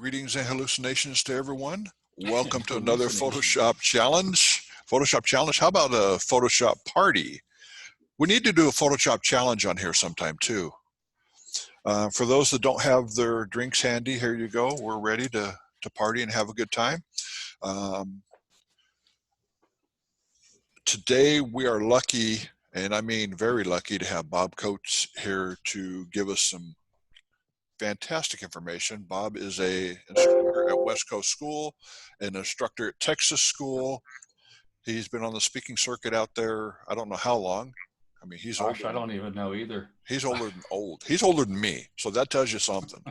Greetings and hallucinations to everyone. Welcome to another Hallucinations. Photoshop challenge. How about a Photoshop party? We need to do a Photoshop challenge on here sometime too. For those that don't have their drinks handy, here you go. We're ready to party and have a good time. Today we are lucky, and I mean very lucky, to have Bob Coates here to give us some fantastic information. Bob is an instructor at West Coast School, an instructor at Texas School. He's been on the speaking circuit out there, I don't know how long. I mean, he's Gosh, older. I don't even know either. He's older than old. He's older than me, so that tells you something.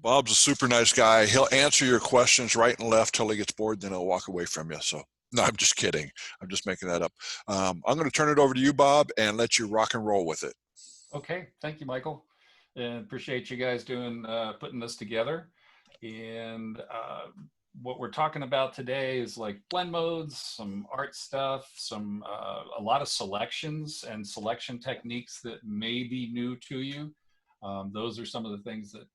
Bob's a super nice guy. He'll answer your questions right and left till he gets bored, then he'll walk away from you. So, no, I'm just kidding. I'm just making that up. I'm going to turn it over to you, Bob, and let you rock and roll with it. Okay, thank you, Michael, and appreciate you guys putting this together. And what we're talking about today is like blend modes, some art stuff, a lot of selections and selection techniques that may be new to you. Those are some of the things that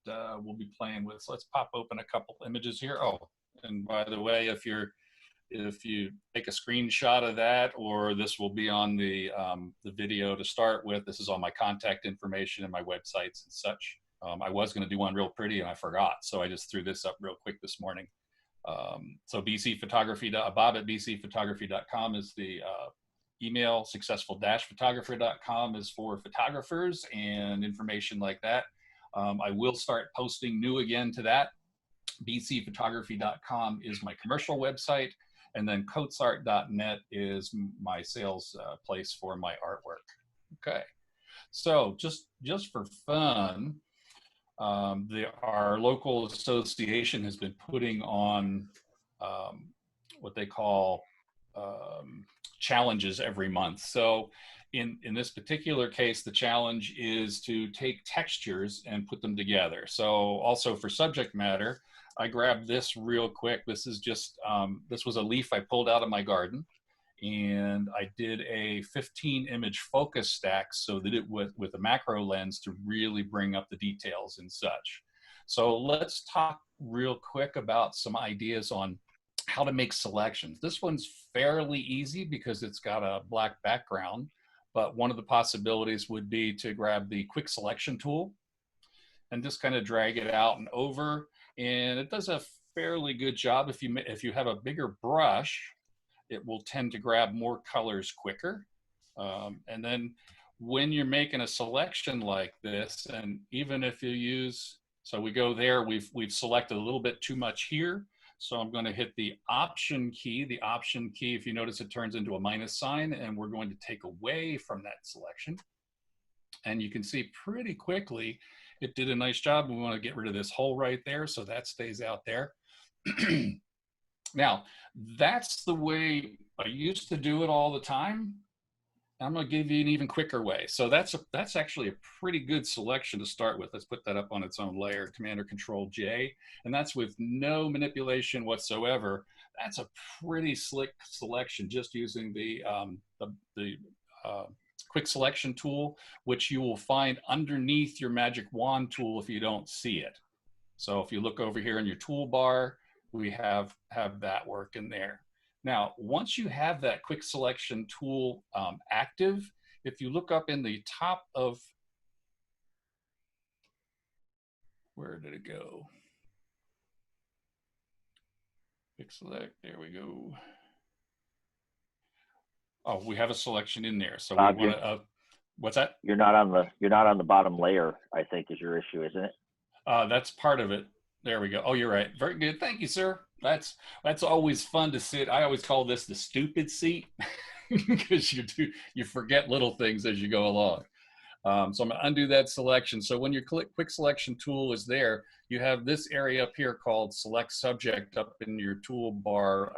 we'll be playing with. So let's pop open a couple images here. Oh, and by the way, if you take a screenshot of that, or this will be on the video to start with, this is all my contact information and my websites and such. I was going to do one real pretty and I forgot, so I just threw this up real quick this morning. So Bob at bcphotography.com is the email. Successful-photographer.com is for photographers and information like that. I will start posting new again to that. bcphotography.com is my commercial website, and then coatesart.net is my sales place for my artwork. Okay, so just for fun, our local association has been putting on what they call challenges every month. So in this particular case, the challenge is to take textures and put them together. So also for subject matter, I grabbed this real quick. This is just, this was a leaf I pulled out of my garden, and I did a 15 image focus stack so that it with a macro lens to really bring up the details and such. So let's talk real quick about some ideas on how to make selections. This one's fairly easy because it's got a black background, but one of the possibilities would be to grab the quick selection tool and just kind of drag it out and over. And it does a fairly good job. If you have a bigger brush, it will tend to grab more colors quicker. And then when you're making a selection like this, and even if you use, so we go there, we've selected a little bit too much here. So I'm going to hit the Option key. The Option key, if you notice, it turns into a minus sign, and we're going to take away from that selection. And you can see pretty quickly, it did a nice job. We want to get rid of this hole right there, so that stays out there. Now, that's the way I used to do it all the time. I'm going to give you an even quicker way. So that's actually a pretty good selection to start with. Let's put that up on its own layer, Command or Control J, and that's with no manipulation whatsoever. That's a pretty slick selection just using the quick selection tool, which you will find underneath your magic wand tool if you don't see it. So if you look over here in your toolbar, we have that working there. Now, once you have that quick selection tool active, if you look up in the top of, where did it go? Quick select, there we go. Oh, we have a selection in there. So Bob, we want to, what's that? You're not on the bottom layer, I think, is your issue, isn't it? That's part of it. There we go. Oh, you're right. Very good. Thank you, sir. That's always fun to sit. I always call this the stupid seat because you forget little things as you go along. So I'm going to undo that selection. So when your quick selection tool is there, you have this area up here called Select Subject up in your toolbar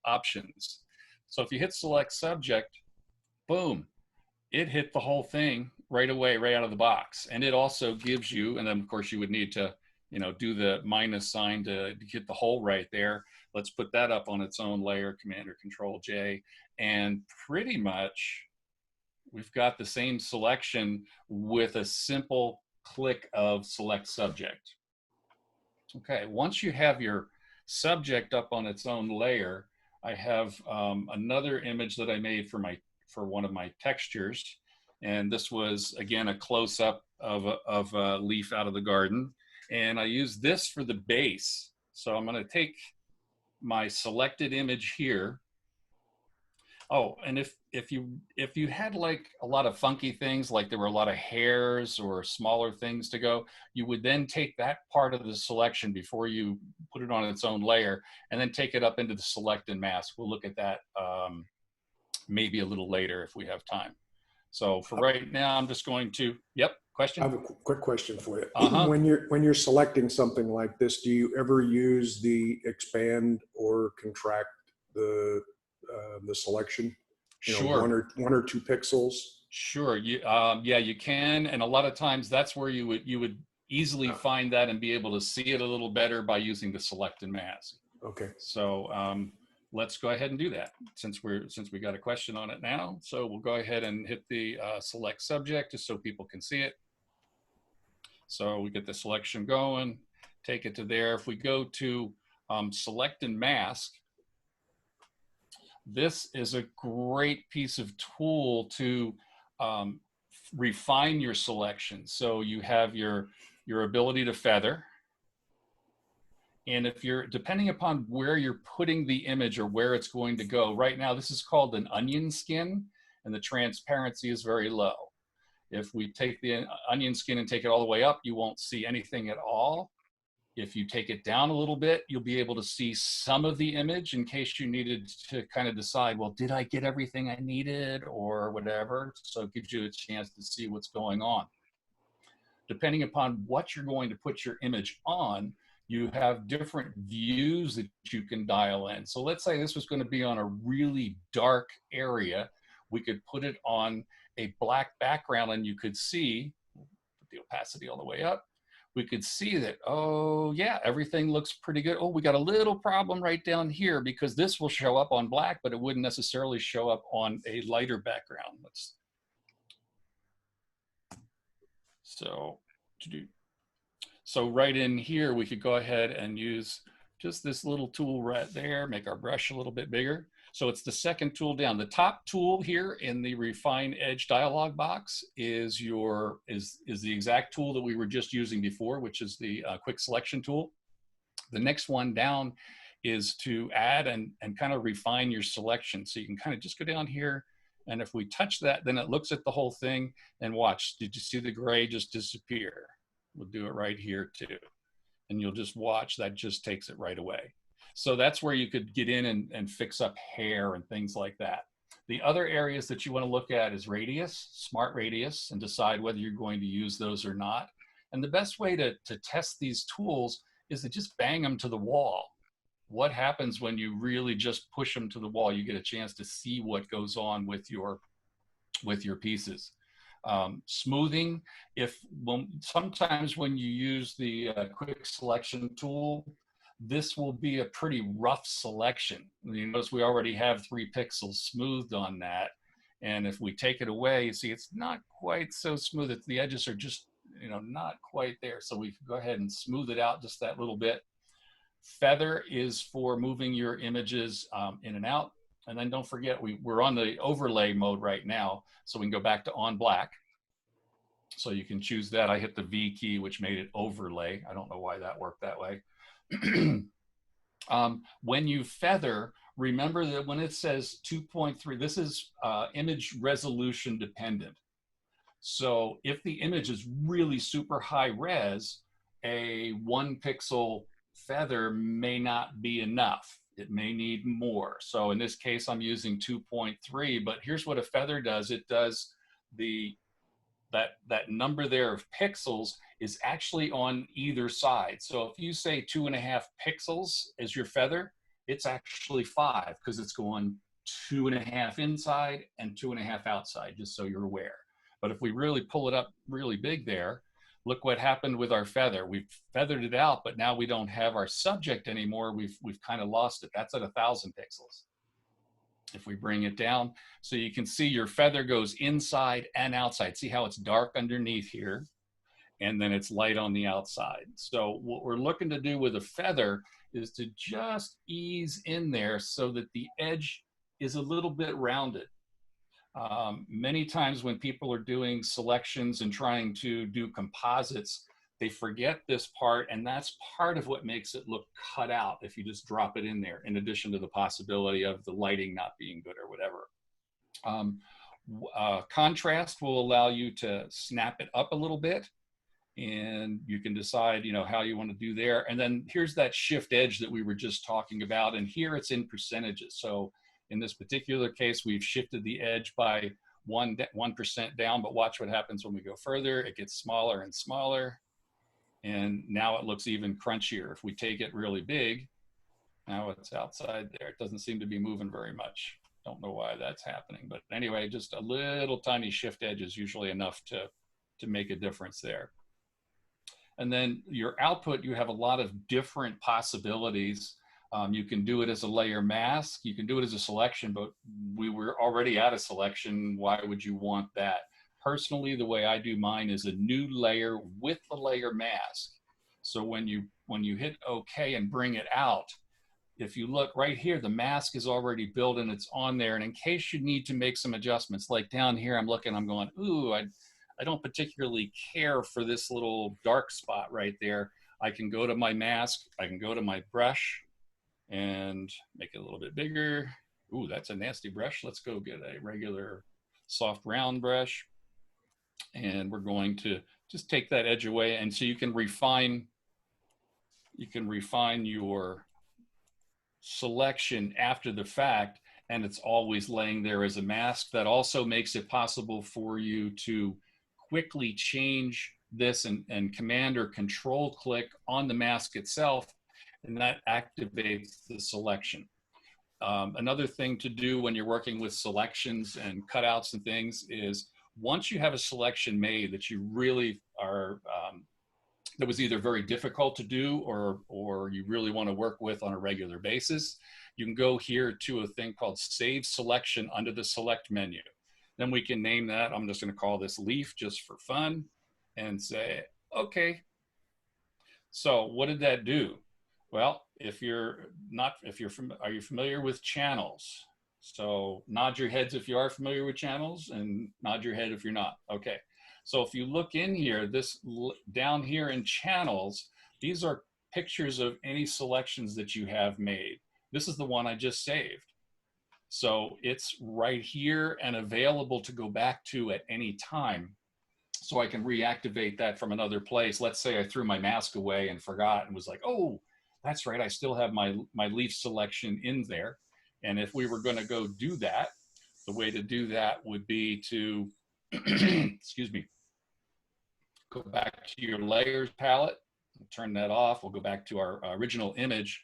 options. So if you hit Select Subject, boom, it hit the whole thing right away, right out of the box. And it also gives you, and then of course you would need to do the minus sign to get the hole right there. Let's put that up on its own layer, Command or Control J, and pretty much we've got the same selection with a simple click of Select Subject. Okay, once you have your subject up on its own layer, I have another image that I made for one of my textures. And this was, again, a close-up of a leaf out of the garden. And I use this for the base. So I'm going to take my selected image here. Oh, and if you had like a lot of funky things, like there were a lot of hairs or smaller things to go, you would then take that part of the selection before you put it on its own layer, and then take it up into the select and mask. We'll look at that maybe a little later if we have time. So for right now, I'm just going to. Yep. Question. I have a quick question for you. Uh-huh. When you're selecting something like this, do you ever use the expand or contract the selection? You know, Sure. one or two pixels. Sure. Yeah, you can, and a lot of times that's where you would easily find that and be able to see it a little better by using the select and mask. Okay. So let's go ahead and do that since we got a question on it now. So we'll go ahead and hit the select subject just so people can see it. So we get the selection going, take it to there. If we go to select and mask, this is a great piece of tool to refine your selection. So you have your ability to feather. And if you're, depending upon where you're putting the image or where it's going to go, right now this is called an onion skin, and the transparency is very low. If we take the onion skin and take it all the way up, you won't see anything at all. If you take it down a little bit, you'll be able to see some of the image in case you needed to kind of decide, well, did I get everything I needed or whatever? So it gives you a chance to see what's going on. Depending upon what you're going to put your image on, you have different views that you can dial in. So let's say this was going to be on a really dark area. We could put it on a black background and you could see, put the opacity all the way up, we could see that, oh yeah, everything looks pretty good. Oh, we got a little problem right down here because this will show up on black, but it wouldn't necessarily show up on a lighter background. So right in here, we could go ahead and use just this little tool right there, make our brush a little bit bigger. So it's the second tool down. The top tool here in the Refine Edge dialog box is the exact tool that we were just using before, which is the quick selection tool. The next one down is to add and kind of refine your selection. So you can kind of just go down here, and if we touch that, then it looks at the whole thing and watch. Did you see the gray just disappear? We'll do it right here too. And you'll just watch, that just takes it right away. So that's where you could get in and fix up hair and things like that. The other areas that you want to look at is radius, smart radius, and decide whether you're going to use those or not. And the best way to test these tools is to just bang them to the wall. What happens when you really just push them to the wall? You get a chance to see what goes on with your pieces. Smoothing, sometimes when you use the quick selection tool, this will be a pretty rough selection. You notice we already have 3 pixels smoothed on that. And if we take it away, you see it's not quite so smooth. The edges are just, not quite there. So we can go ahead and smooth it out just that little bit. Feather is for moving your images in and out. And then don't forget, we're on the overlay mode right now. So we can go back to on black. So you can choose that. I hit the V key, which made it overlay. I don't know why that worked that way. When you feather, remember that when it says 2.3, this is image resolution dependent. So if the image is really super high res, a 1 pixel feather may not be enough. It may need more. So in this case, I'm using 2.3, but here's what a feather does. It does that number there of pixels is actually on either side. So if you say 2.5 pixels as your feather, it's actually 5 because it's going 2.5 inside and 2.5 outside, just so you're aware. But if we really pull it up really big there, look what happened with our feather. We've feathered it out, but now we don't have our subject anymore. We've kind of lost it. That's at 1,000 pixels. If we bring it down, so you can see your feather goes inside and outside. See how it's dark underneath here. and then it's light on the outside. So what we're looking to do with a feather is to just ease in there so that the edge is a little bit rounded. Many times when people are doing selections and trying to do composites, they forget this part, and that's part of what makes it look cut out if you just drop it in there, in addition to the possibility of the lighting not being good or whatever. Contrast will allow you to snap it up a little bit, and you can decide, you know, how you want to do there. And then here's that shift edge that we were just talking about, and here it's in percentages. So in this particular case, we've shifted the edge by 1% down, but watch what happens when we go further. It gets smaller and smaller, and now it looks even crunchier. If we take it really big, now it's outside there. It doesn't seem to be moving very much. Don't know why that's happening, but anyway, just a little tiny shift edge is usually enough to make a difference there. And then your output, you have a lot of different possibilities. You can do it as a layer mask, you can do it as a selection, but we were already at a selection. Why would you want that? Personally, the way I do mine is a new layer with the layer mask. So when you hit OK and bring it out, if you look right here, the mask is already built and it's on there. And in case you need to make some adjustments, like down here, I'm looking, I'm going, ooh, I don't particularly care for this little dark spot right there. I can go to my mask, I can go to my brush and make it a little bit bigger. Ooh, that's a nasty brush. Let's go get a regular soft round brush. And we're going to just take that edge away. And so you can refine your selection after the fact, and it's always laying there as a mask. That also makes it possible for you to quickly change this and command or control click on the mask itself, and that activates the selection. Another thing to do when you're working with selections and cutouts and things is, once you have a selection made that you really are, that was either very difficult to do or you really want to work with on a regular basis, you can go here to a thing called Save Selection under the Select menu. Then we can name that, I'm just going to call this Leaf just for fun, and say, okay. So what did that do? Well, are you familiar with channels? So nod your heads if you are familiar with channels, and nod your head if you're not. Okay. So if you look in here, down here in channels, these are pictures of any selections that you have made. This is the one I just saved. So it's right here and available to go back to at any time. So I can reactivate that from another place. Let's say I threw my mask away and forgot and was like, oh, that's right, I still have my leaf selection in there. And if we were going to go do that, the way to do that would be to, excuse me, go back to your layers palette, turn that off. We'll go back to our original image,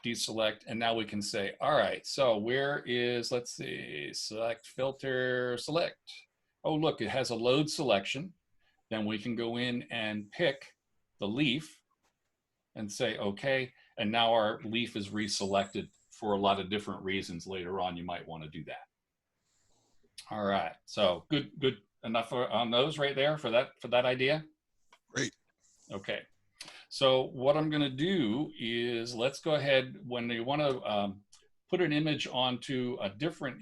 deselect, and now we can say, all right, so where is, let's see, select, filter, select. Oh, look, it has a load selection. Then we can go in and pick the leaf and say, okay, and now our leaf is reselected for a lot of different reasons. Later on, you might want to do that. All right, so good enough on those right there for that idea? Great. Okay, so what I'm gonna do is, let's go ahead, when you wanna put an image onto a different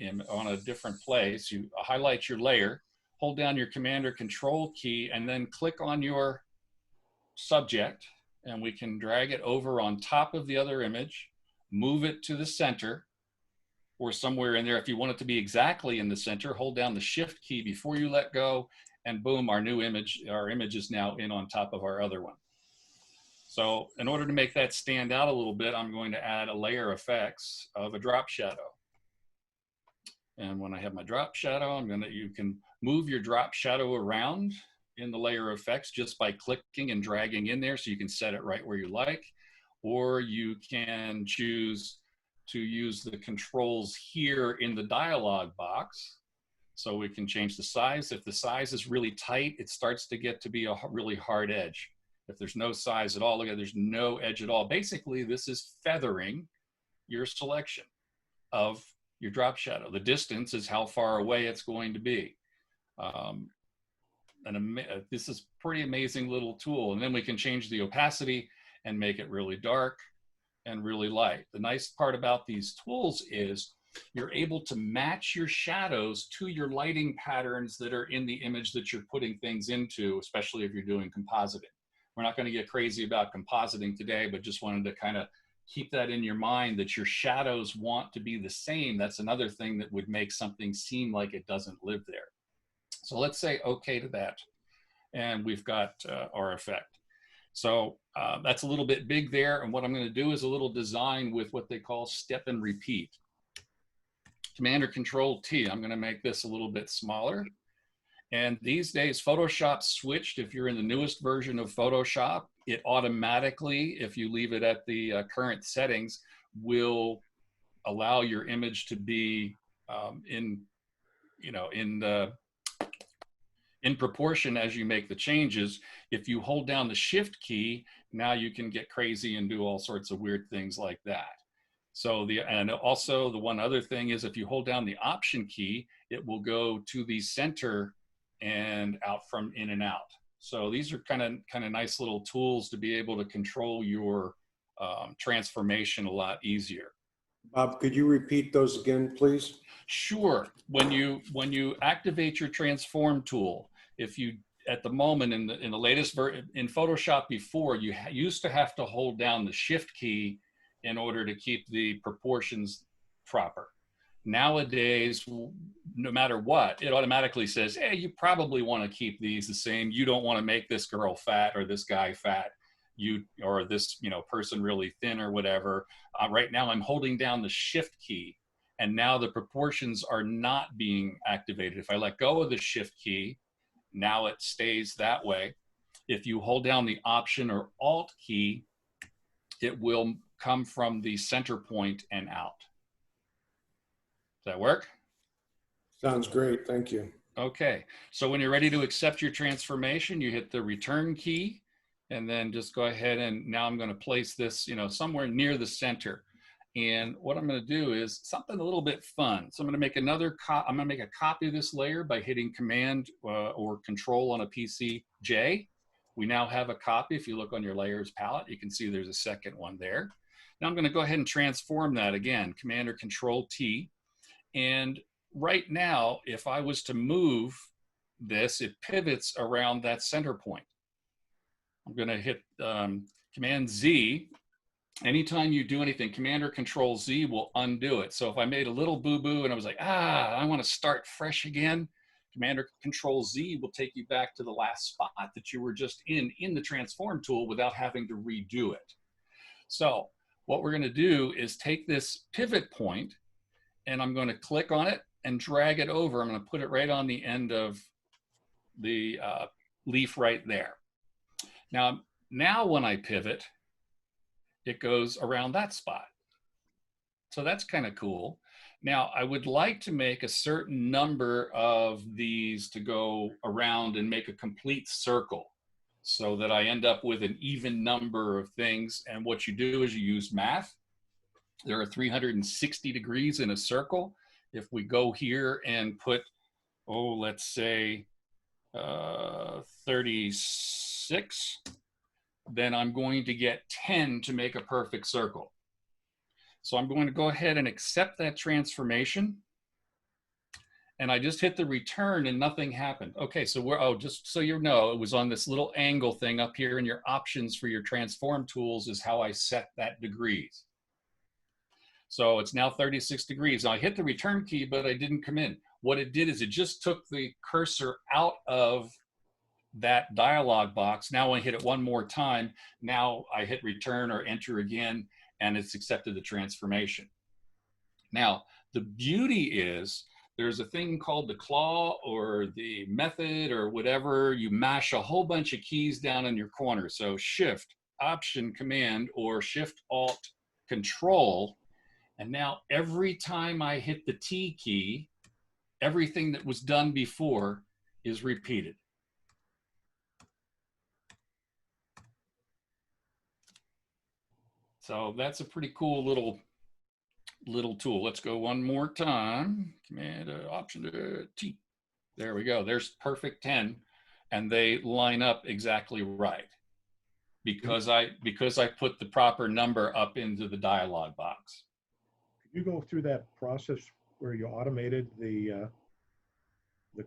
place, you highlight your layer, hold down your Command or Control key, and then click on your subject, and we can drag it over on top of the other image, move it to the center, or somewhere in there. If you want it to be exactly in the center, hold down the Shift key before you let go, and boom, our image is now in on top of our other one. So in order to make that stand out a little bit, I'm going to add a layer effects of a drop shadow. And when I have my drop shadow, you can move your drop shadow around in the layer effects just by clicking and dragging in there, so you can set it right where you like, or you can choose to use the controls here in the dialog box. So we can change the size. If the size is really tight, it starts to get to be a really hard edge. If there's no size at all, look at, there's no edge at all. Basically, this is feathering your selection of your drop shadow. The distance is how far away it's going to be. this is pretty amazing little tool. And then we can change the opacity and make it really dark and really light. The nice part about these tools is you're able to match your shadows to your lighting patterns that are in the image that you're putting things into, especially if you're doing compositing. We're not going to get crazy about compositing today, but just wanted to kind of keep that in your mind, that your shadows want to be the same. That's another thing that would make something seem like it doesn't live there. So let's say okay to that. And we've got our effect. So that's a little bit big there. And what I'm going to do is a little design with what they call step and repeat. Command or Control T. I'm going to make this a little bit smaller. And these days, Photoshop switched. If you're in the newest version of Photoshop, it automatically, if you leave it at the current settings, will allow your image to be in proportion as you make the changes. If you hold down the Shift key, now you can get crazy and do all sorts of weird things like that. So and also the one other thing is if you hold down the Option key, it will go to the center and out from in and out. So these are kind of nice little tools to be able to control your transformation a lot easier. Bob, could you repeat those again, please? Sure. When you activate your transform tool, if you at the moment in the latest in Photoshop before, you used to have to hold down the Shift key in order to keep the proportions proper. Nowadays, no matter what, it automatically says, hey, you probably want to keep these the same. You don't want to make this girl fat or this guy fat, or this person really thin or whatever. Right now, I'm holding down the Shift key, and now the proportions are not being activated. If I let go of the Shift key, now it stays that way. If you hold down the Option or Alt key, it will come from the center point and out. Does that work? Sounds great. Thank you. Okay. So when you're ready to accept your transformation, you hit the Return key, and then just go ahead and now I'm going to place this, somewhere near the center. And what I'm going to do is something a little bit fun. So I'm going to make I'm going to make a copy of this layer by hitting Command or Control on a PC J. We now have a copy. If you look on your layers palette, you can see there's a second one there. Now I'm going to go ahead and transform that again, Command or Control T. And right now, if I was to move this, it pivots around that center point. I'm going to hit Command Z. Anytime you do anything, Command or Control Z will undo it. So if I made a little boo-boo and I was like, I want to start fresh again, Command or Control Z will take you back to the last spot that you were just in the transform tool without having to redo it. So what we're going to do is take this pivot point, and I'm going to click on it and drag it over. I'm going to put it right on the end of the leaf right there. Now when I pivot, it goes around that spot. So that's kind of cool. Now I would like to make a certain number of these to go around and make a complete circle so that I end up with an even number of things. And what you do is you use math. There are 360 degrees in a circle. If we go here and put, let's say 36, then I'm going to get 10 to make a perfect circle. So I'm going to go ahead and accept that transformation. And I just hit the return and nothing happened. Okay, so just so you know, it was on this little angle thing up here, and your options for your transform tools is how I set that degrees. So it's now 36 degrees. Now I hit the return key, but I didn't come in. What it did is it just took the cursor out of that dialog box. Now when I hit it one more time, now I hit return or enter again, and it's accepted the transformation. Now, the beauty is there's a thing called the claw or the method or whatever. You mash a whole bunch of keys down in your corner. So Shift, Option, Command, or Shift, Alt, Control. And now every time I hit the T key, everything that was done before is repeated. So that's a pretty cool little tool. Let's go one more time. Command, Option, T. There we go. There's perfect 10. and they line up exactly right because I put the proper number up into the dialog box. Could you go through that process where you automated the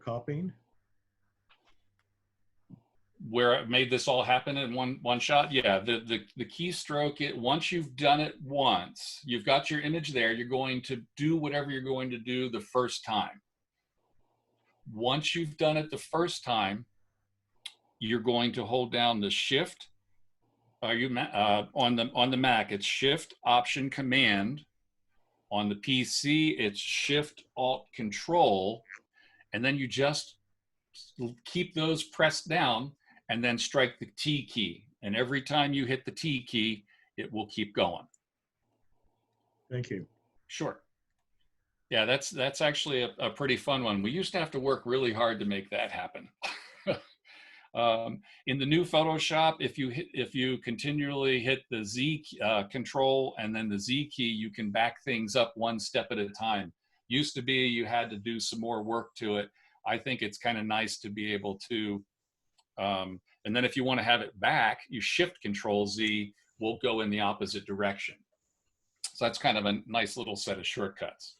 copying? Where I made this all happen in one shot. Yeah, the keystroke, once you've done it once, you've got your image there, you're going to do whatever you're going to do the first time. Once you've done it the first time, you're going to hold down the shift. On the Mac, it's Shift Option Command. On the PC, it's Shift Alt Control, and then you just keep those pressed down and then strike the T key. And every time you hit the T key, it will keep going. Thank you. Sure. Yeah, that's actually a pretty fun one. We used to have to work really hard to make that happen. In the new Photoshop, if you continually hit the Z control and then the Z key, you can back things up one step at a time. Used to be you had to do some more work to it. I think it's kind of nice to be able to, and then if you want to have it back, you Shift Control Z will go in the opposite direction. So that's kind of a nice little set of shortcuts.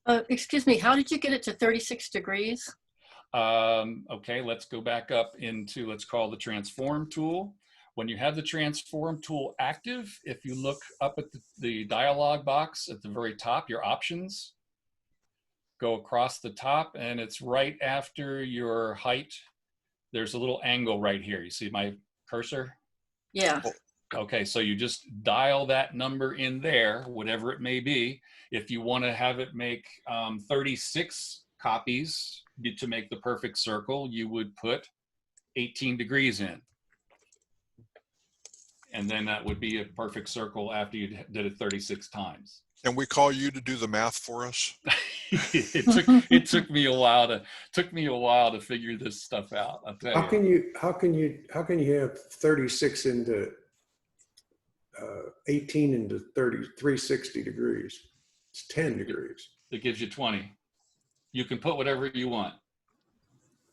Excuse me, how did you get it to 36 degrees? Okay, let's go back up into, let's call the transform tool. When you have the transform tool active, if you look up at the dialog box at the very top, your options, go across the top, and it's right after your height. There's a little angle right here. You see my cursor? Yeah. Okay, so you just dial that number in there, whatever it may be. If you want to have it make 36 copies to make the perfect circle, you would put 18 degrees in. And then that would be a perfect circle after you did it 36 times. Can we call you to do the math for us? it took me a while to figure this stuff out. I'll tell you. How can you have 36 into 18 into 360 degrees? It's 10 degrees. It gives you 20. You can put whatever you want.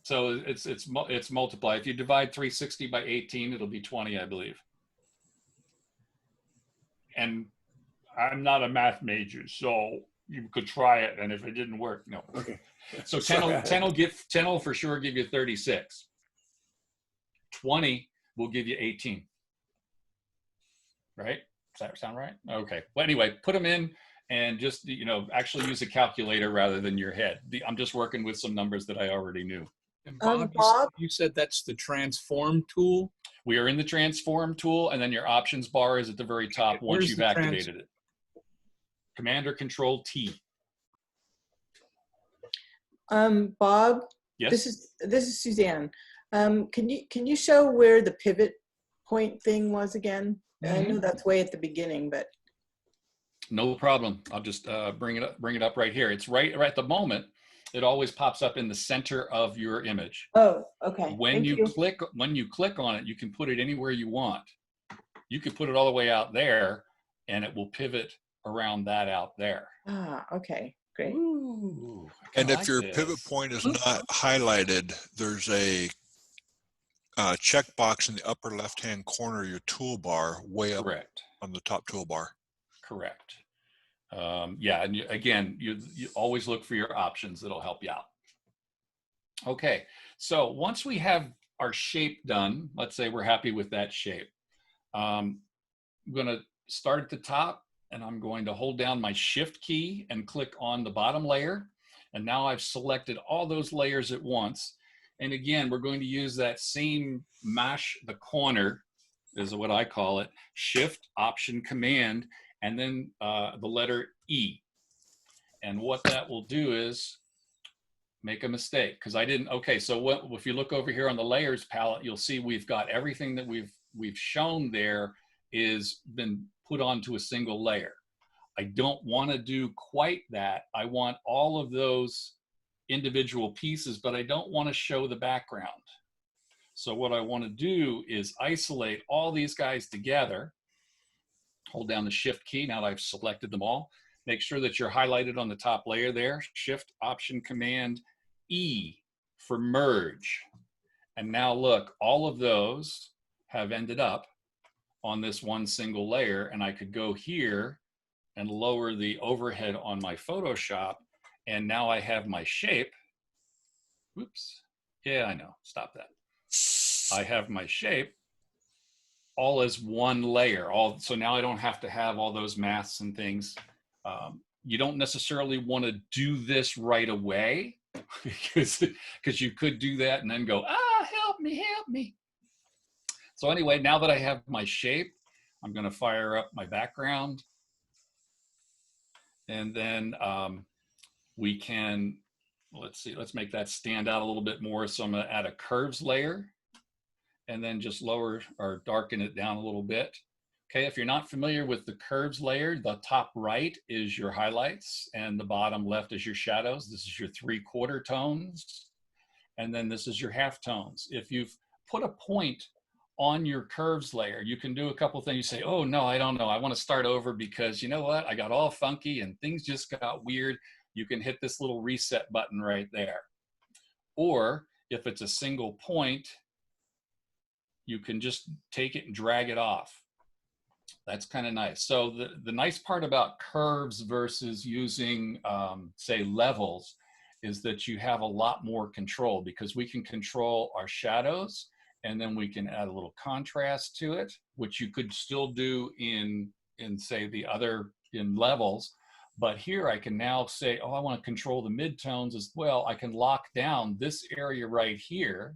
So it's multiply. If you divide 360 by 18, it'll be 20, I believe. And I'm not a math major, so you could try it, and if it didn't work, no. Okay. So 10 will for sure give you 36. 20 will give you 18. Right? Does that sound right? Okay. Well, anyway, put them in and just, actually use a calculator rather than your head. I'm just working with some numbers that I already knew. And Bob, Bob? you said that's the transform tool? We are in the transform tool, and then your options bar is at the very top once Where's you've the activated it. Command or Control T. Bob, Yes. this is Suzanne. Can you show where the pivot point thing was again? I know that's way at the beginning, but No problem. I'll just bring it up right here. It's right at the moment. It always pops up in the center of your image. oh, okay. When Thank you click on it, you can put it anywhere you want. You could put it all the way out there, and it will pivot around that out there. Okay, great. Ooh, I And kinda if like your this. pivot point is not highlighted, there's a checkbox in the upper left-hand corner of your toolbar, way up Correct. on the top toolbar. Correct. Yeah, and again, you always look for your options that'll help you out. Okay, so once we have our shape done, let's say we're happy with that shape. I'm going to start at the top, and I'm going to hold down my Shift key and click on the bottom layer. And now I've selected all those layers at once. And again, we're going to use that same mash the corner, is what I call it, Shift, Option, Command, and then the letter E. And what that will do is make a mistake, because I didn't, okay, so if you look over here on the layers palette, you'll see we've got everything that we've shown there is been put onto a single layer. I don't want to do quite that. I want all of those individual pieces, but I don't want to show the background. So what I want to do is isolate all these guys together. Hold down the Shift key now that I've selected them all. Make sure that you're highlighted on the top layer there. Shift, Option, Command, E for merge. And now look, all of those have ended up on this one single layer, and I could go here and lower the overhead on my Photoshop, and now I have my shape. Whoops. Yeah, I know. Stop that. I have my shape all as one layer. So now I don't have to have all those masks and things. You don't necessarily want to do this right away because you could do that and then go, help me, help me. So anyway, now that I have my shape, I'm going to fire up my background. And then we can, let's see, let's make that stand out a little bit more. So I'm going to add a curves layer and then just lower or darken it down a little bit. Okay, if you're not familiar with the curves layer, the top right is your highlights and the bottom left is your shadows. This is your 3/4 tones. And then this is your half tones. If you've put a point on your curves layer, you can do a couple things. You say, oh no, I don't know. I want to start over because you know what? I got all funky and things just got weird. You can hit this little reset button right there. Or if it's a single point, you can just take it and drag it off. That's kind of nice. So the nice part about curves versus using, say, levels is that you have a lot more control because we can control our shadows and then we can add a little contrast to it, which you could still do in say, the other, in levels. But here I can now say, oh, I want to control the midtones as well. I can lock down this area right here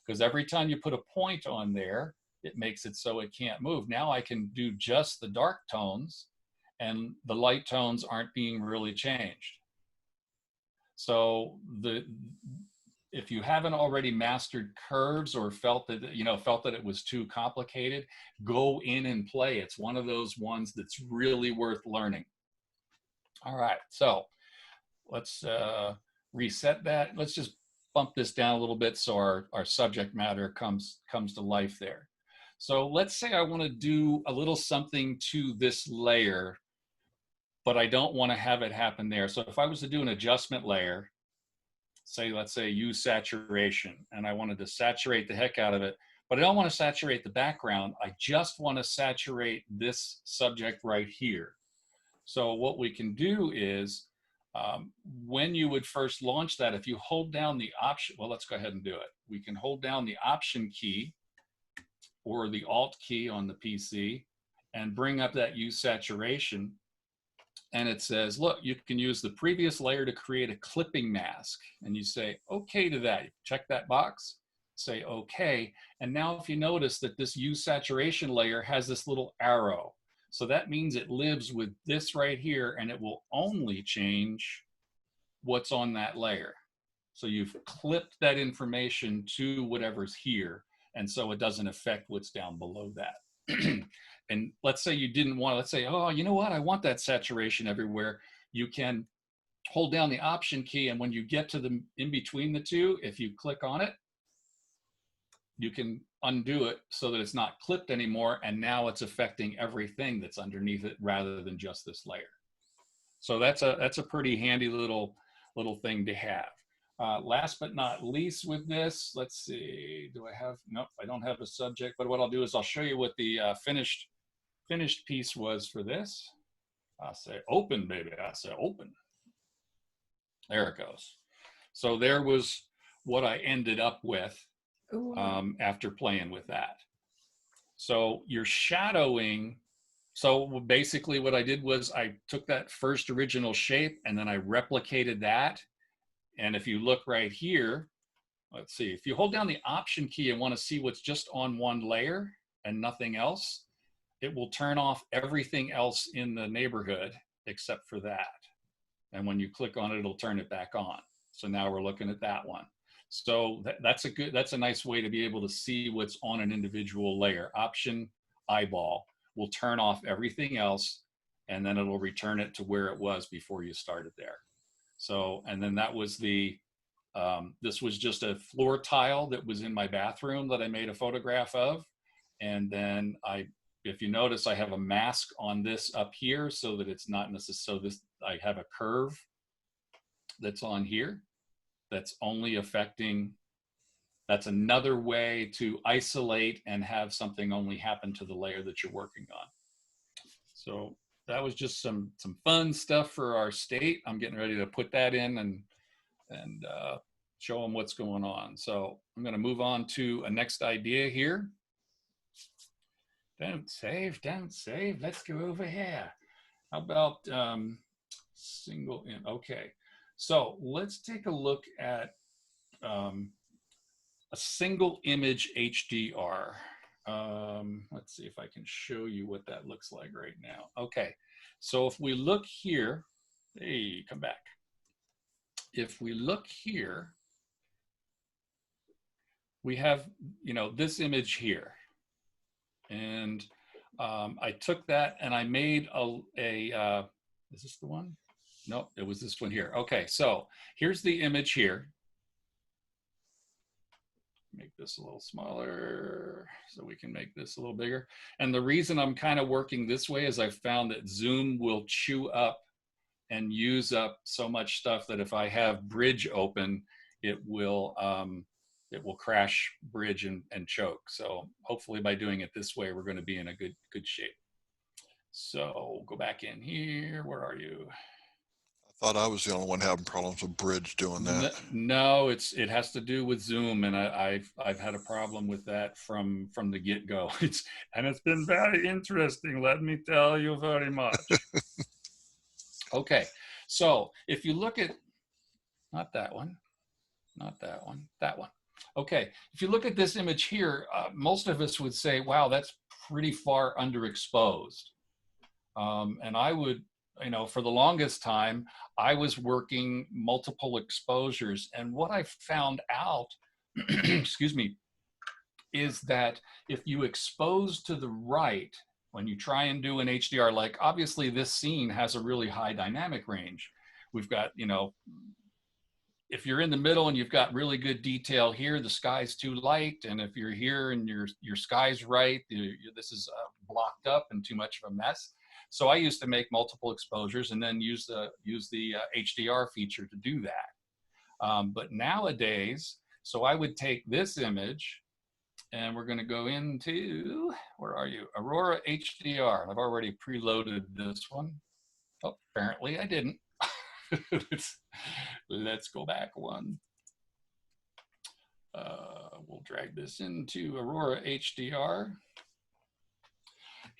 because every time you put a point on there, it makes it so it can't move. Now I can do just the dark tones and the light tones aren't being really changed. So if you haven't already mastered curves or felt that it was too complicated, go in and play. It's one of those ones that's really worth learning. All right, so let's reset that. Let's just bump this down a little bit so our subject matter comes to life there. So let's say I want to do a little something to this layer, but I don't want to have it happen there. So if I was to do an adjustment layer, let's say use saturation, and I wanted to saturate the heck out of it, but I don't want to saturate the background. I just want to saturate this subject right here. So what we can do is, when you would first launch that, if you hold down the option, well, let's go ahead and do it. We can hold down the option key or the alt key on the PC and bring up that use saturation. And it says, look, you can use the previous layer to create a clipping mask. And you say, okay to that. Check that box, say okay. And now if you notice that this use saturation layer has this little arrow. So that means it lives with this right here and it will only change what's on that layer. So you've clipped that information to whatever's here. And so it doesn't affect what's down below that. And let's say you didn't want, let's say, oh, you know what? I want that saturation everywhere. You can hold down the option key. And when you get to the in between the two, if you click on it, you can undo it so that it's not clipped anymore. And now it's affecting everything that's underneath it rather than just this layer. So that's a pretty handy little thing to have. Last but not least with this, let's see, do I have, nope, I don't have a subject, but what I'll do is I'll show you what the finished piece was for this. I say open, baby, I say open. There it goes. So there was what I ended up with after playing with that. So you're shadowing. So basically what I did was I took that first original shape and then I replicated that. And if you look right here, let's see, if you hold down the option key and want to see what's just on one layer and nothing else, it will turn off everything else in the neighborhood except for that. And when you click on it, it'll turn it back on. So now we're looking at that one. So that's a nice way to be able to see what's on an individual layer. Option eyeball will turn off everything else and then it'll return it to where it was before you started there. So, and then that was the, this was just a floor tile that was in my bathroom that I made a photograph of. And then if you notice, I have a mask on this up here so that it's not necessarily, so I have a curve that's on here that's only affecting That's another way to isolate and have something only happen to the layer that you're working on. So that was just some fun stuff for our state. I'm getting ready to put that in and show them what's going on. So I'm going to move on to a next idea here. Don't save. Let's go over here. How about single in? Okay. So let's take a look at a single image HDR. Let's see if I can show you what that looks like right now. Okay. So if we look here, hey, come back. If we look here, we have, this image here. And I took that and I made is this the one? No, it was this one here. Okay, so here's the image here. Make this a little smaller so we can make this a little bigger. And the reason I'm kind of working this way is I've found that Zoom will chew up and use up so much stuff that if I have Bridge open, it will crash Bridge and choke. So hopefully by doing it this way, we're going to be in a good shape. So go back in here. Where are you? I thought I was the only one having problems with Bridge doing that. No, it has to do with Zoom, and I've had a problem with that from the get-go. It's been very interesting. Let me tell you very much. Okay, so if you look at not that one. Okay, if you look at this image here, most of us would say, wow, that's pretty far underexposed. And I would, for the longest time, I was working multiple exposures. And what I found out, excuse me, is that if you expose to the right, when you try and do an HDR, like obviously this scene has a really high dynamic range. We've got, if you're in the middle and you've got really good detail here, the sky's too light. And if you're here and your sky's right, this is blocked up and too much of a mess. So I used to make multiple exposures and then use the HDR feature to do that. But nowadays, so I would take this image and we're going to go into, where are you? Aurora HDR. I've already preloaded this one. Oh, apparently I didn't. Let's go back one. We'll drag this into Aurora HDR.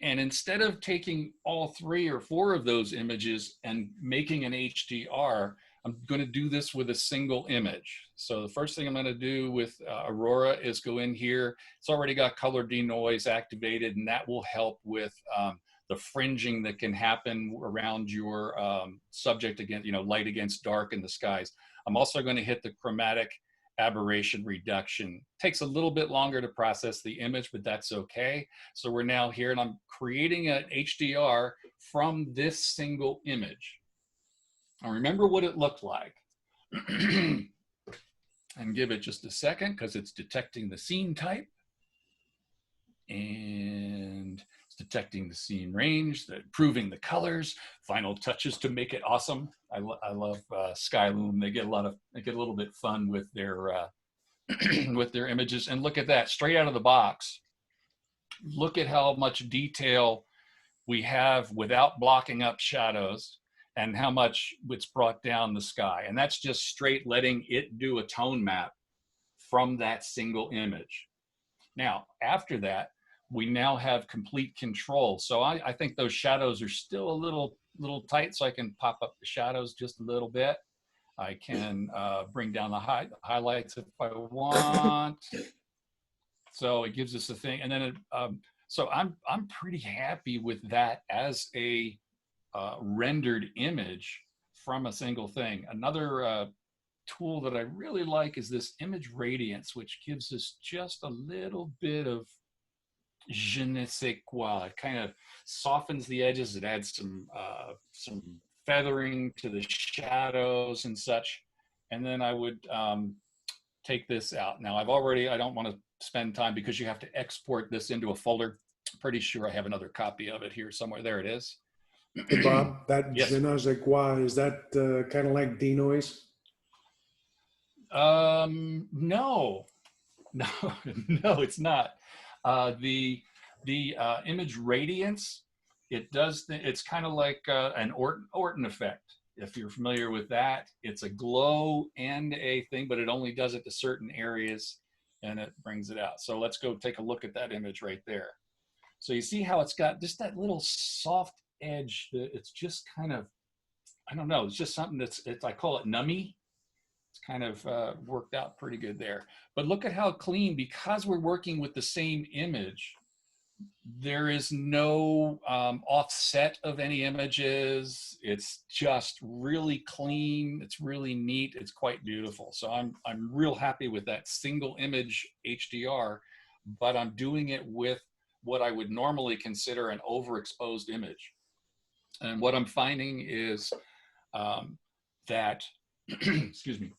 And instead of taking all 3 or 4 of those images and making an HDR, I'm going to do this with a single image. So the first thing I'm going to do with Aurora is go in here. It's already got color denoise activated, and that will help with the fringing that can happen around your subject, again, light against dark in the skies. I'm also going to hit the chromatic aberration reduction. Takes a little bit longer to process the image, but that's okay. So we're now here and I'm creating an HDR from this single image. Now remember what it looked like. And give it just a second because it's detecting the scene type. And it's detecting the scene range, improving the colors, final touches to make it awesome. I love Skyloom. They get a little bit fun with their with their images. And look at that, straight out of the box. Look at how much detail we have without blocking up shadows and how much it's brought down the sky. And that's just straight letting it do a tone map from that single image. Now, after that, we now have complete control. So I think those shadows are still a little tight, so I can pop up the shadows just a little bit. I can bring down the highlights if I want. So it gives us a thing. And then, so I'm pretty happy with that as a rendered image from a single thing. Another tool that I really like is this image radiance, which gives us just a little bit of je ne sais quoi. It kind of softens the edges. It adds some feathering to the shadows and such. And then I would take this out. Now I don't want to spend time because you have to export this into a folder. I'm pretty sure I have another copy of it here somewhere. There it is. Hey, Bob, that Yes. je ne sais quoi, is that kind of like denoise? No, No, no, it's not. The image radiance, it's kind of like an Orton effect. If you're familiar with that, it's a glow and a thing, but it only does it to certain areas and it brings it out. So let's go take a look at that image right there. So you see how it's got just that little soft edge. It's just kind of, I don't know, it's just something I call it nummy. It's kind of worked out pretty good there. But look at how clean, because we're working with the same image, there is no offset of any images. It's just really clean. It's really neat. It's quite beautiful. So I'm real happy with that single image HDR, but I'm doing it with what I would normally consider an overexposed image. And what I'm finding is that, excuse me,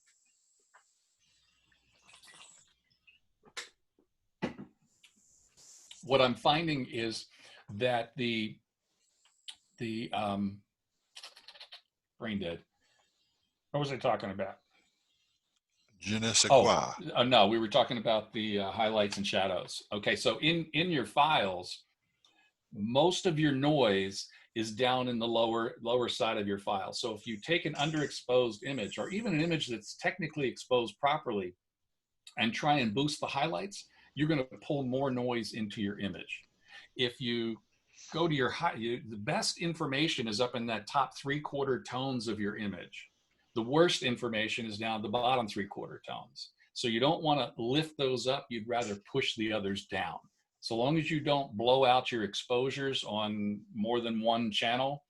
what I'm finding is that the brain dead. What was I talking about? Je ne sais quoi. No, we were talking about the highlights and shadows. Okay, so in your files, most of your noise is down in the lower side of your file. So if you take an underexposed image, or even an image that's technically exposed properly, and try and boost the highlights, you're going to pull more noise into your image. If you go to the best information is up in that top 3/4 tones of your image. The worst information is down at the bottom 3/4 tones. So you don't want to lift those up. You'd rather push the others down. So long as you don't blow out your exposures on more than one channel,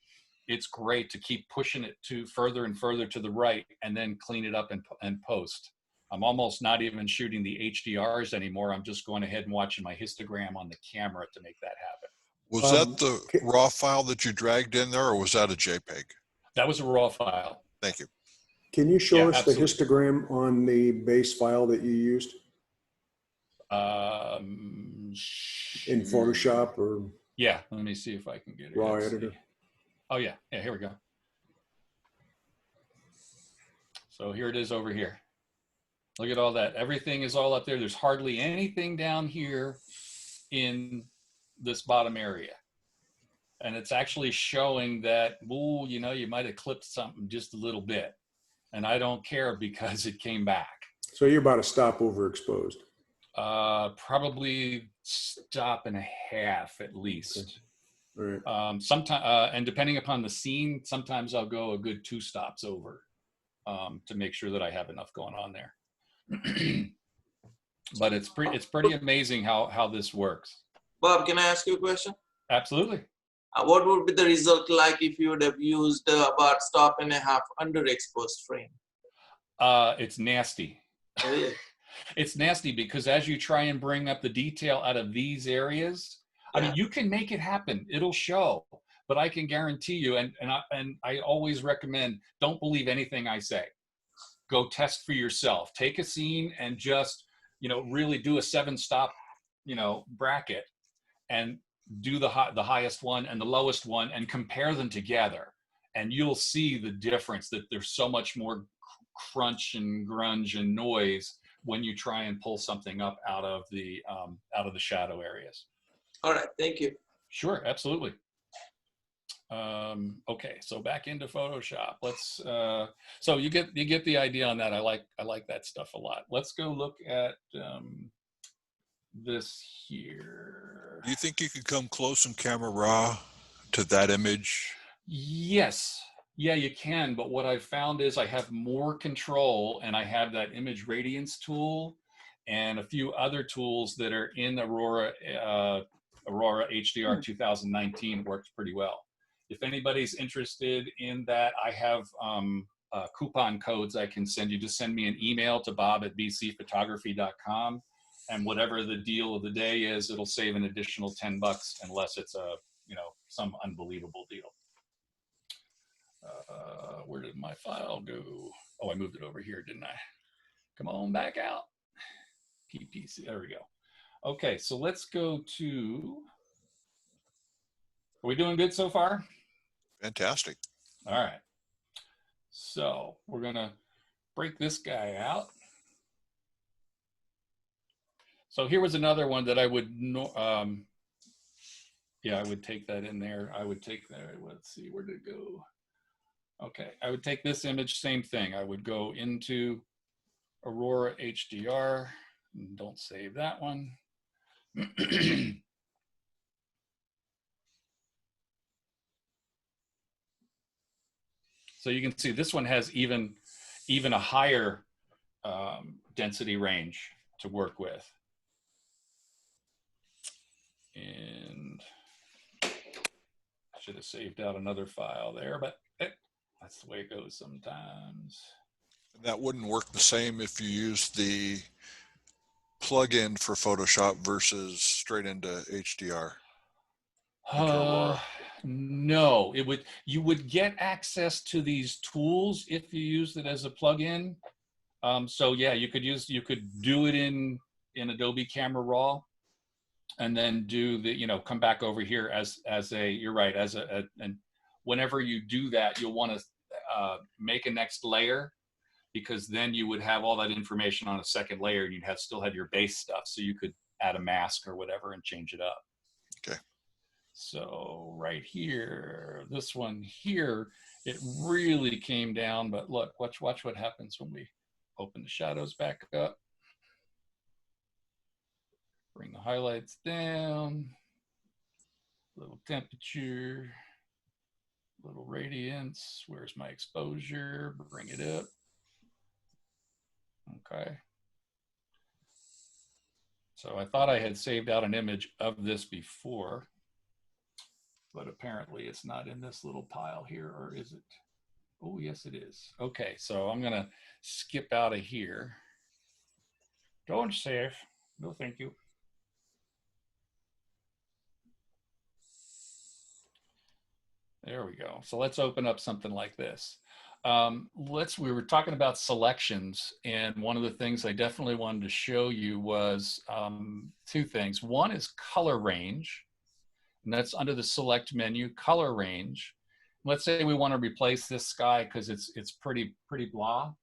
it's great to keep pushing it to further and further to the right and then clean it up and post. I'm almost not even shooting the HDRs anymore. I'm just going ahead and watching my histogram on the camera to make that happen. Was that the raw file that you dragged in there, or was that a JPEG? That was a raw file. Thank you. Can you show Yeah, us absolutely. the histogram on the base file that you used in Photoshop or Yeah, let me see if I can get it. Raw Let's Editor? see. Oh yeah, here we go. So here it is over here. Look at all that. Everything is all up there. There's hardly anything down here in this bottom area. And it's actually showing that, ooh, you know, you might have clipped something just a little bit. And I don't care because it came back. So you're about a stop overexposed. Probably stop and a half at least. All right. Sometimes, and depending upon the scene, sometimes I'll go a good 2 stops over to make sure that I have enough going on there. But it's pretty amazing how this works. Bob, can I ask you a question? Absolutely. What would be the result like if you would have used about stop and a half underexposed frame? It's nasty. Oh, yeah. It's nasty because as you try and bring up the detail out of these areas, I mean, you can make it happen. It'll show, but I can guarantee you, and I always recommend, don't believe anything I say. Go test for yourself. Take a scene and just, you know, really do a 7-stop, you know, bracket and do the highest one and the lowest one and compare them together. And you'll see the difference, that there's so much more crunch and grunge and noise when you try and pull something up out of the shadow areas. All right, thank you. Sure, absolutely. Okay, so back into Photoshop. Let's so you get the idea on that. I like that stuff a lot. Let's go look at this here. Do you think you could come close in camera raw to that image? Yes. Yeah, you can, but what I've found is I have more control, and I have that image radiance tool and a few other tools that are in Aurora HDR 2019 works pretty well. If anybody's interested in that, I have coupon codes I can send you. Just send me an email to bob@bcphotography.com, and whatever the deal of the day is, it'll save an additional $10 unless it's a, you know, some unbelievable deal. Where did my file go? Oh, I moved it over here, didn't I? Come on back out. PPC, there we go. Okay, so let's go to, are we doing good so far? Fantastic. All right. So we're gonna break this guy out. So here was another one that I would, yeah, I would take that in there. I would take that, let's see, where did it go? Okay, I would take this image, same thing. I would go into Aurora HDR, don't save that one. So you can see this one has even a higher density range to work with. And I should have saved out another file there, but that's the way it goes sometimes. That wouldn't work the same if you use the plugin for Photoshop versus straight into HDR. Into Aurora. No, you would get access to these tools if you used it as a plugin. So yeah, you could do it in Adobe Camera Raw, and then do the, come back over here as a, you're right, and whenever you do that, you'll want to make a next layer, because then you would have all that information on a second layer, and you'd still have your base stuff. So you could add a mask or whatever and change it up. Okay. So right here, this one here, it really came down, but look, watch what happens when we open the shadows back up. Bring the highlights down, little temperature, little radiance. Where's my exposure? Bring it up. Okay. So I thought I had saved out an image of this before, but apparently it's not in this little pile here, or is it? Oh, yes, it is. Okay, so I'm gonna skip out of here. Don't save. No, thank you. There we go. So let's open up something like this. We were talking about selections, and one of the things I definitely wanted to show you was two things. One is color range, and that's under the select menu, color range. Let's say we want to replace this sky because it's pretty blah.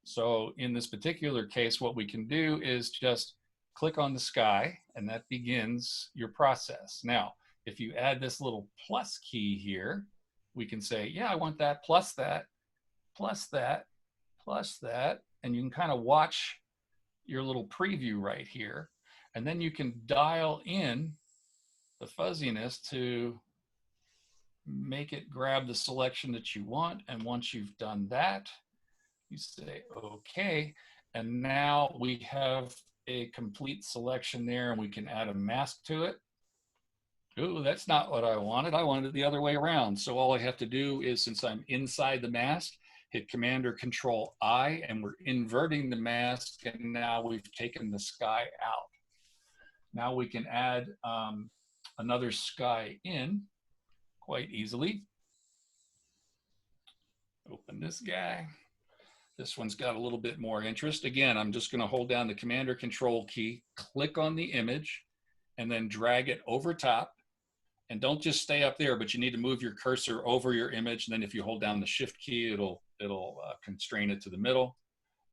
So in this particular case, what we can do is just click on the sky, and that begins your process. Now, if you add this little plus key here, we can say, yeah, I want that, plus that, plus that, plus that. And you can kind of watch your little preview right here. And then you can dial in the fuzziness to make it grab the selection that you want. And once you've done that, you say, okay. And now we have a complete selection there, and we can add a mask to it. Ooh, that's not what I wanted. I wanted it the other way around. So all I have to do is, since I'm inside the mask, hit Command or Control I, and we're inverting the mask, and now we've taken the sky out. Now we can add another sky in quite easily. Open this guy. This one's got a little bit more interest. Again, I'm just gonna hold down the Command or Control key, click on the image, and then drag it over top. And don't just stay up there, but you need to move your cursor over your image. And then if you hold down the Shift key, it'll constrain it to the middle.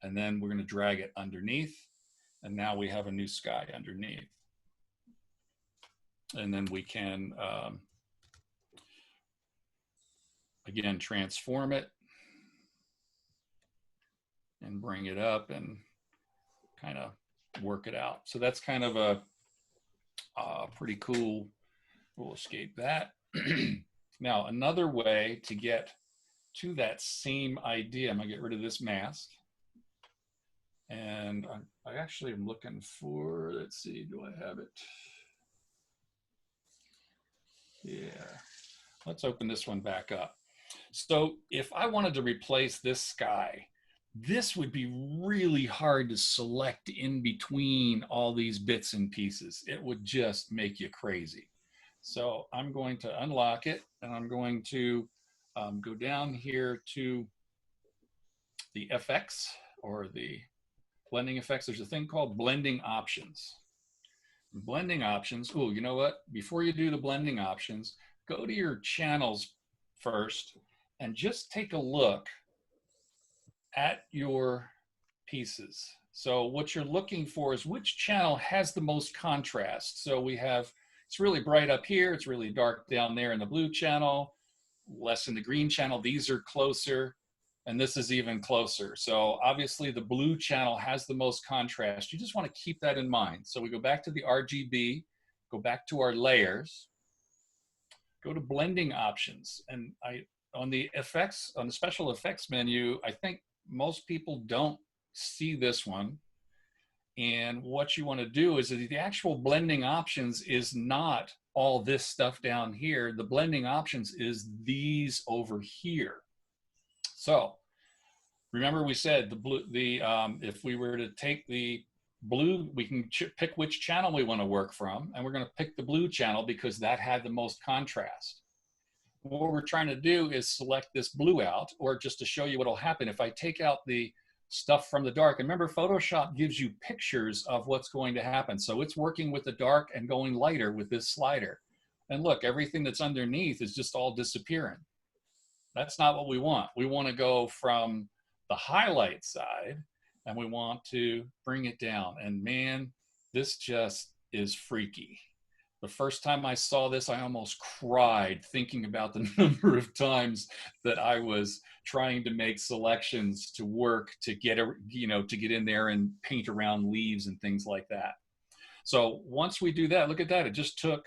And then we're gonna drag it underneath. And now we have a new sky underneath. And then we can, again, transform it and bring it up and kind of work it out. So that's kind of a pretty cool. We'll escape that. Now, another way to get to that same idea, I'm gonna get rid of this mask. And I actually am looking for, let's see, do I have it? Yeah, let's open this one back up. So if I wanted to replace this sky, this would be really hard to select in between all these bits and pieces. It would just make you crazy. So I'm going to unlock it, and I'm going to go down here to the FX, or the blending effects. There's a thing called blending options. Blending options, oh, you know what? Before you do the blending options, go to your channels first and just take a look at your pieces. So what you're looking for is which channel has the most contrast. So we have, it's really bright up here, it's really dark down there in the blue channel, less in the green channel. These are closer, and this is even closer. So obviously the blue channel has the most contrast. You just want to keep that in mind. So we go back to the RGB, go back to our layers, go to blending options. And on the effects, on the special effects menu, I think most people don't see this one. And what you want to do is that the actual blending options is not all this stuff down here. The blending options is these over here. So remember we said the blue, if we were to take the blue, we can pick which channel we want to work from, and we're going to pick the blue channel because that had the most contrast. What we're trying to do is select this blue out, or just to show you what will happen if I take out the stuff from the dark. And remember, Photoshop gives you pictures of what's going to happen. So it's working with the dark and going lighter with this slider. And look, everything that's underneath is just all disappearing. That's not what we want. We want to go from the highlight side and we want to bring it down. And man, this just is freaky. The first time I saw this, I almost cried thinking about the number of times that I was trying to make selections to work to get to get in there and paint around leaves and things like that. So once we do that, look at that. It just took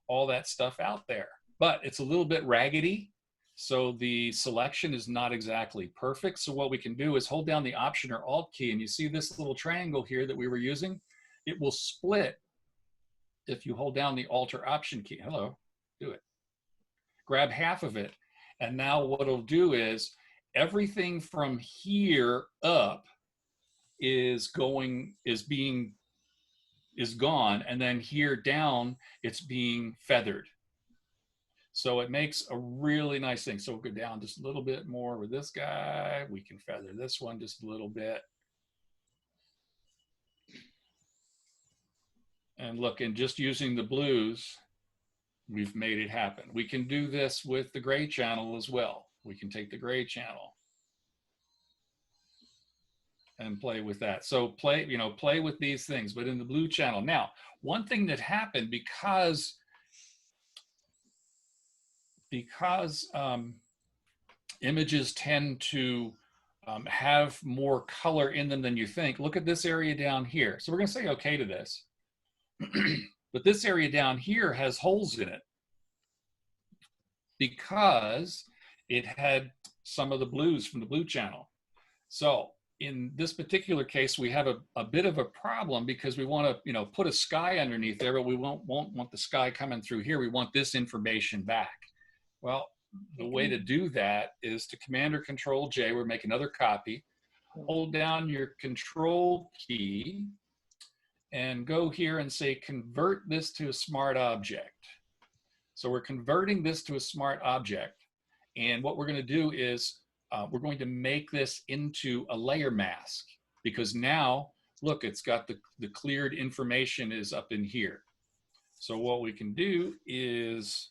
all that stuff out there, but it's a little bit raggedy. So the selection is not exactly perfect. So what we can do is hold down the Option or Alt key, and you see this little triangle here that we were using. It will split if you hold down the Alt or Option key. Hello, do it. Grab half of it. And now what it'll do is everything from here up is gone. And then here down, it's being feathered. So it makes a really nice thing. So we'll go down just a little bit more with this guy. We can feather this one just a little bit. And look, and just using the blues, we've made it happen. We can do this with the gray channel as well. We can take the gray channel and play with that. So play with these things, but in the blue channel. Now, one thing that happened because images tend to have more color in them than you think. Look at this area down here. So we're going to say okay to this. But this area down here has holes in it because it had some of the blues from the blue channel. So in this particular case, we have a bit of a problem because we want to put a sky underneath there, but we won't want the sky coming through here. We want this information back. Well, the way to do that is to Command or Control J. We're making another copy. Hold down your Control key and go here and say, convert this to a smart object. So we're converting this to a smart object. And what we're going to do is we're going to make this into a layer mask because now, look, it's got the cleared information is up in here. So what we can do is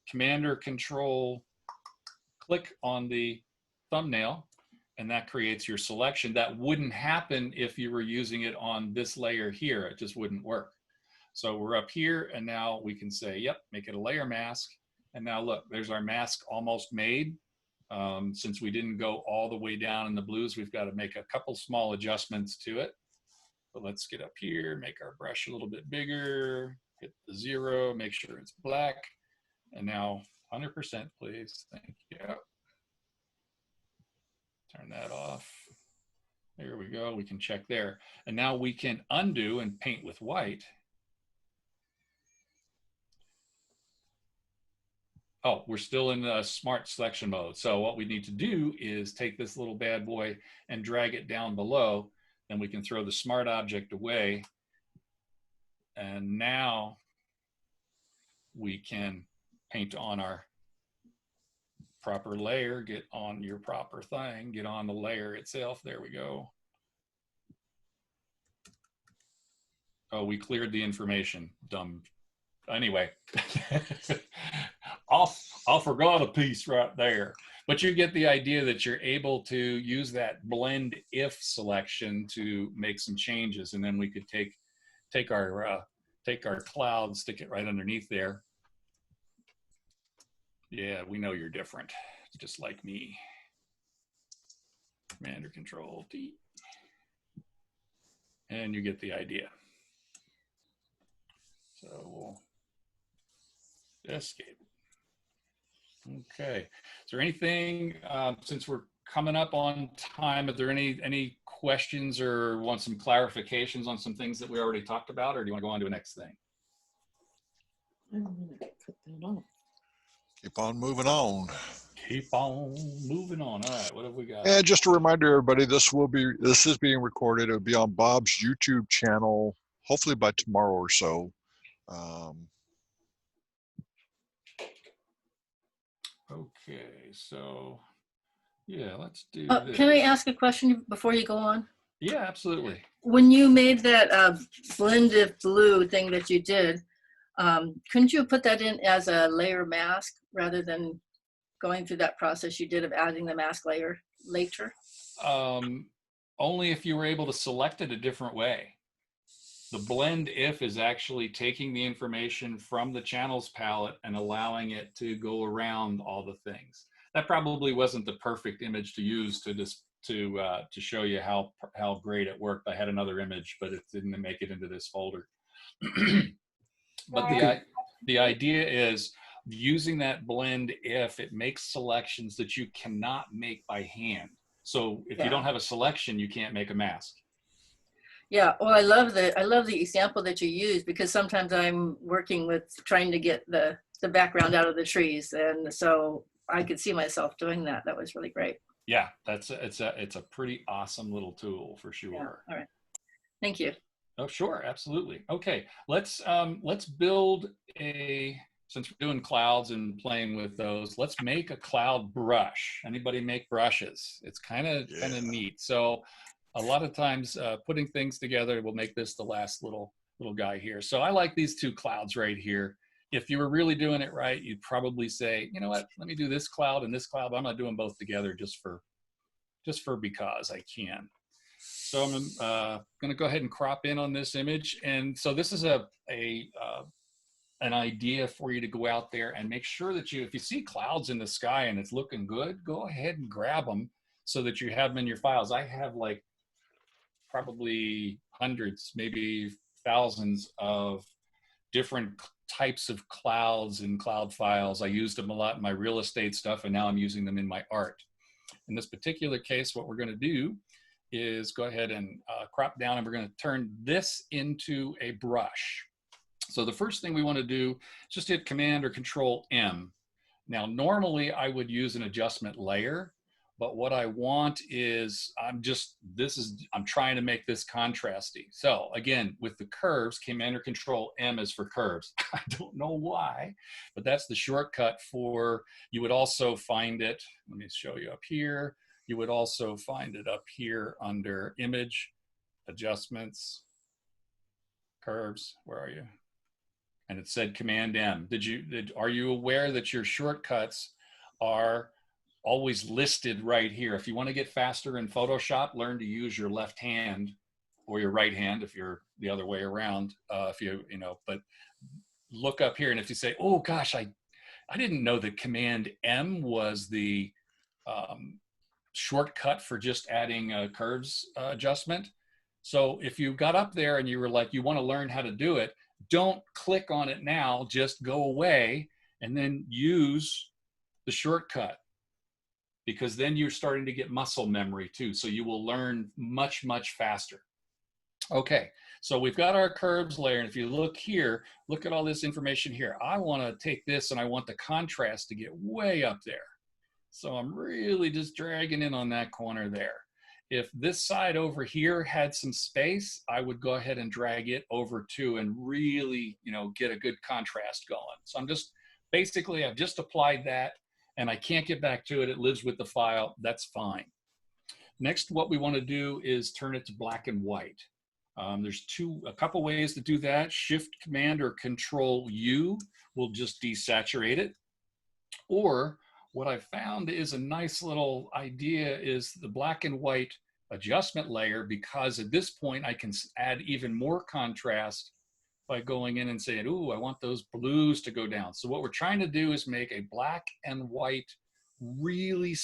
Command or Control, click on the thumbnail, and that creates your selection. That wouldn't happen if you were using it on this layer here. It just wouldn't work. So we're up here, and now we can say, yep, make it a layer mask. And now look, there's our mask almost made. Since we didn't go all the way down in the blues, we've got to make a couple small adjustments to it. But let's get up here, make our brush a little bit bigger, hit the 0, make sure it's black. And now 100%, please. Thank you. Turn that off. There we go. We can check there. And now we can undo and paint with white. Oh, we're still in the smart selection mode. So what we need to do is take this little bad boy and drag it down below. Then we can throw the smart object away. And now we can paint on our proper layer, get on your proper thing, get on the layer itself. There we go. Oh, we cleared the information. Dumb. Anyway, I forgot a piece right there. But you get the idea that you're able to use that blend if selection to make some changes, and then we could take our cloud, stick it right underneath there. Yeah, we know you're different, just like me. Command or Control T, and you get the idea. So we'll escape. Okay. Is there anything, since we're coming up on time, are there any questions or want some clarifications on some things that we already talked about, or do you want to go on to the next thing? I'm gonna put that on. Keep on moving on. Keep on moving on. All right, what have we got? And just a reminder, everybody, this is being recorded. It'll be on Bob's YouTube channel, hopefully by tomorrow or so. Okay, so yeah, let's do this. Can I ask a question before you go on? Yeah, absolutely. When you made that blended blue thing that you did, couldn't you put that in as a layer mask rather than going through that process you did of adding the mask layer later? Only if you were able to select it a different way. The blend if is actually taking the information from the channels palette and allowing it to go around all the things. That probably wasn't the perfect image to use to show you how great it worked. I had another image, but it didn't make it into this folder. But the idea is using that blend if it makes selections that you cannot make by hand. So if you don't have a selection, you can't make a mask. Yeah, well, I love the example that you use, because sometimes I'm working with trying to get the background out of the trees, and so I could see myself doing that. That was really great. Yeah, it's a pretty awesome little tool for sure. Yeah. All right, thank you. Oh, sure, absolutely. Okay, let's build since we're doing clouds and playing with those, let's make a cloud brush. Anybody make brushes? It's kind of neat. So a lot of times putting things together will make this the last little guy here. So I like these two clouds right here. If you were really doing it right, you'd probably say, you know what, let me do this cloud and this cloud, but I'm not doing both together just for because I can. So I'm going to go ahead and crop in on this image. And so this is an idea for you to go out there and make sure that if you see clouds in the sky and it's looking good, go ahead and grab them so that you have them in your files. I have like probably hundreds, maybe thousands of different types of clouds and cloud files. I used them a lot in my real estate stuff, and now I'm using them in my art. In this particular case, what we're going to do is go ahead and crop down, and we're going to turn this into a brush. So the first thing we want to do is just hit Command or Control M. Now, normally I would use an adjustment layer, but what I want is I'm trying to make this contrasty. So again, with the curves, Command or Control M is for curves. I don't know why, but that's the shortcut for, you would also find it, let me show you up here. You would also find it up here under Image, Adjustments, Curves, where are you? And it said Command M. Are you aware that your shortcuts are always listed right here? If you want to get faster in Photoshop, learn to use your left hand or your right hand if you're the other way around. But look up here, and if you say, oh gosh, I didn't know that Command M was the shortcut for just adding a curves adjustment. So if you got up there and you were like, you want to learn how to do it, don't click on it now, just go away and then use the shortcut, because then you're starting to get muscle memory too. So you will learn much, much faster. Okay, so we've got our curves layer. And if you look here, look at all this information here. I want to take this and I want the contrast to get way up there. So I'm really just dragging in on that corner there. If this side over here had some space, I would go ahead and drag it over too and really, get a good contrast going. So I've just applied that and I can't get back to it. It lives with the file. That's fine. Next, what we want to do is turn it to black and white. There's a couple ways to do that. Shift Command or Control U will just desaturate it. Or what I found is a nice little idea is the black and white adjustment layer, because at this point I can add even more contrast by going in and saying, ooh, I want those blues to go down. So what we're trying to do is make a black and white, really,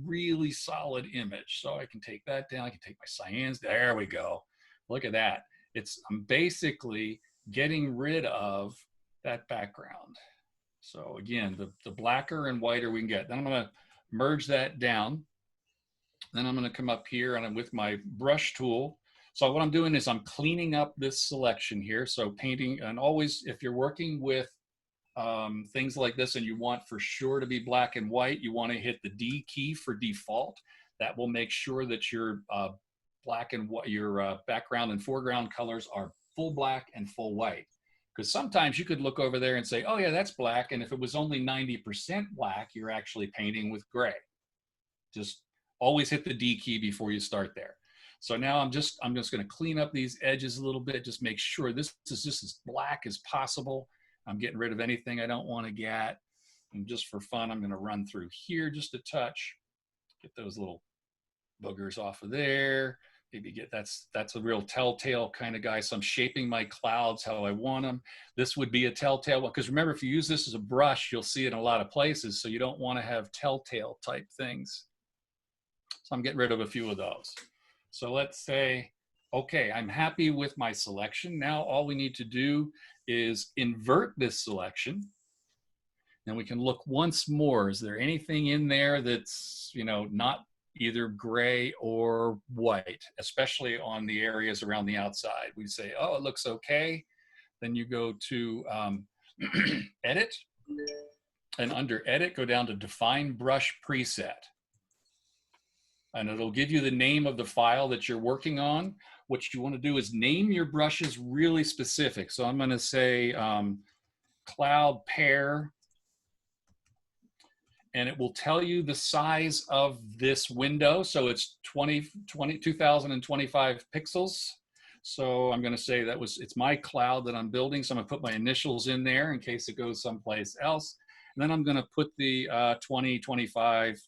really solid image. So I can take that down. I can take my cyans. There we go. Look at that. I'm basically getting rid of that background. So again, the blacker and whiter we can get. Then I'm going to merge that down. Then I'm going to come up here and I'm with my brush tool. So what I'm doing is I'm cleaning up this selection here. So painting, and always, if you're working with things like this and you want for sure to be black and white, you want to hit the D key for default. That will make sure that your black and white, your background and foreground colors are full black and full white. Because sometimes you could look over there and say, oh yeah, that's black. And if it was only 90% black, you're actually painting with gray. Just always hit the D key before you start there. So now I'm just going to clean up these edges a little bit, just make sure this is just as black as possible. I'm getting rid of anything I don't want to get. And just for fun, I'm going to run through here just a touch, get those little boogers off of there. Maybe that's a real telltale kind of guy. So I'm shaping my clouds how I want them. This would be a telltale one, because remember, if you use this as a brush, you'll see it in a lot of places. So you don't want to have telltale type things. So I'm getting rid of a few of those. So let's say, okay, I'm happy with my selection. Now all we need to do is invert this selection. Then we can look once more. Is there anything in there that's, not either gray or white, especially on the areas around the outside? We say, oh, it looks okay. Then you go to edit, and under edit, go down to define brush preset. And it'll give you the name of the file that you're working on. What you want to do is name your brushes really specific. So I'm going to say cloud pair, and it will tell you the size of this window. So it's 2025 pixels. So I'm going to say it's my cloud that I'm building. So I'm going to put my initials in there in case it goes someplace else. And then I'm going to put the 2025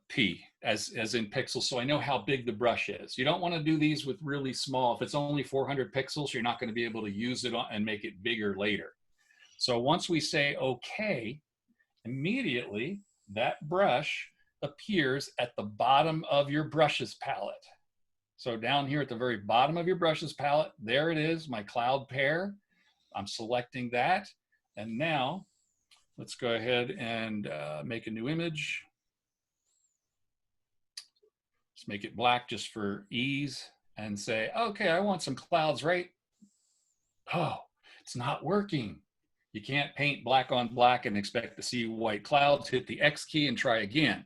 P as in pixels, so I know how big the brush is. You don't want to do these with really small. If it's only 400 pixels, you're not going to be able to use it and make it bigger later. So once we say okay, immediately that brush appears at the bottom of your brushes palette. So down here at the very bottom of your brushes palette, there it is, my cloud pair. I'm selecting that, and now let's go ahead and make a new image. Let's make it black just for ease and say, okay, I want some clouds, right? Oh, it's not working. You can't paint black on black and expect to see white clouds. Hit the X key and try again.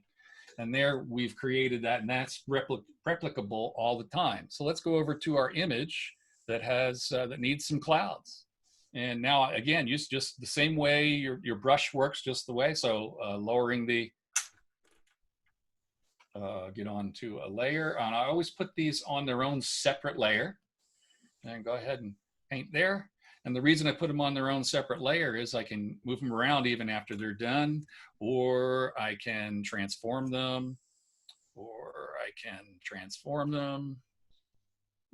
And there we've created that, and that's replicable all the time. So let's go over to our image that has that needs some clouds. And now again, use just the same way your brush works, just the way. So lowering the get onto a layer, and I always put these on their own separate layer, and go ahead and paint there. And the reason I put them on their own separate layer is I can move them around even after they're done, or I can transform them,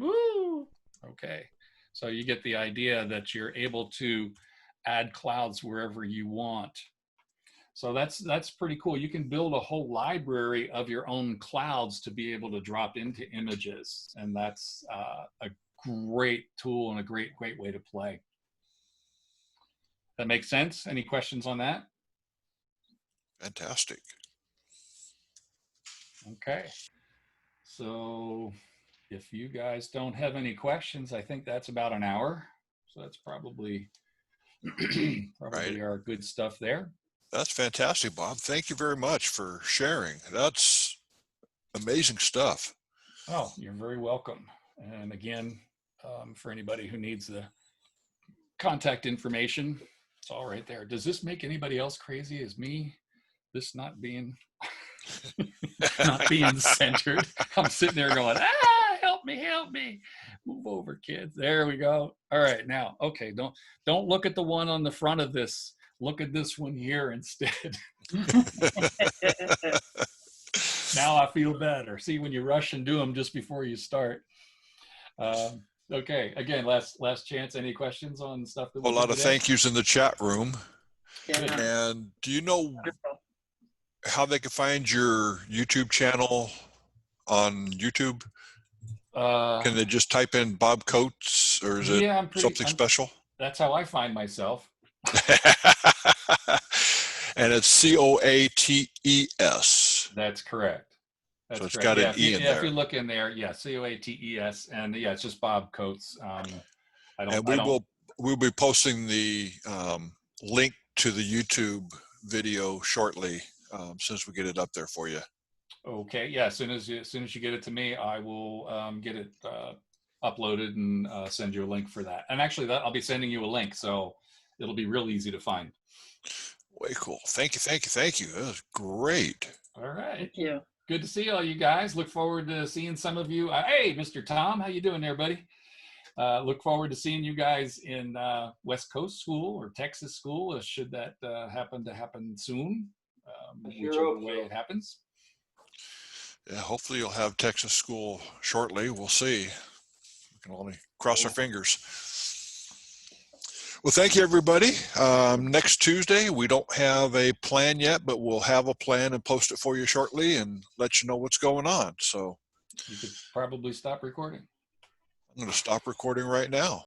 Woo! Okay, so you get the idea that you're able to add clouds wherever you want. So that's pretty cool. You can build a whole library of your own clouds to be able to drop into images. And that's a great tool and a great way to play. That makes sense? Any questions on that? Fantastic. Okay. So if you guys don't have any questions, I think that's about an hour. So that's probably, Right. our good stuff there. That's fantastic, Bob. Thank you very much for sharing. That's amazing stuff. Oh, you're very welcome. And again, for anybody who needs the contact information, it's all right there. Does this make anybody else crazy as me? This not being not being centered. I'm sitting there going, help me. Move over, kids. There we go. All right, now, okay, don't look at the one on the front of this look at this one here instead. Now I feel better. See, when you rush and do them just before you start. Okay, again, last chance. Any questions on stuff that A lot of thank yous in the chat room. Yeah. And do you know how they can find your YouTube channel on YouTube? Can they just type in Bob Coates, or is it yeah, something special? That's how I find myself. And it's COATES. That's correct. That's So it's correct. got an Yeah, E in if there. you look in there, yeah, COATES, and yeah, it's just Bob Coates. And we'll be posting the link to the YouTube video shortly, since we get it up there for you. Okay, yeah, as soon as you get it to me, I will get it uploaded and send you a link for that. And actually, I'll be sending you a link, so it'll be real easy to find. Way cool. Thank you. That was great. All right. Thank you. Good to see all you guys. Look forward to seeing some of you. Hey, Mr. Tom, how you doing there, buddy? Look forward to seeing you guys in West Coast School or Texas School, should that happen soon, whichever way it happens. Yeah, hopefully you'll have Texas School shortly. We'll see. We can only cross our fingers. Well, thank you, everybody. Next Tuesday, we don't have a plan yet, but we'll have a plan and post it for you shortly and let you know what's going on. So You could probably stop recording. I'm going to stop recording right now.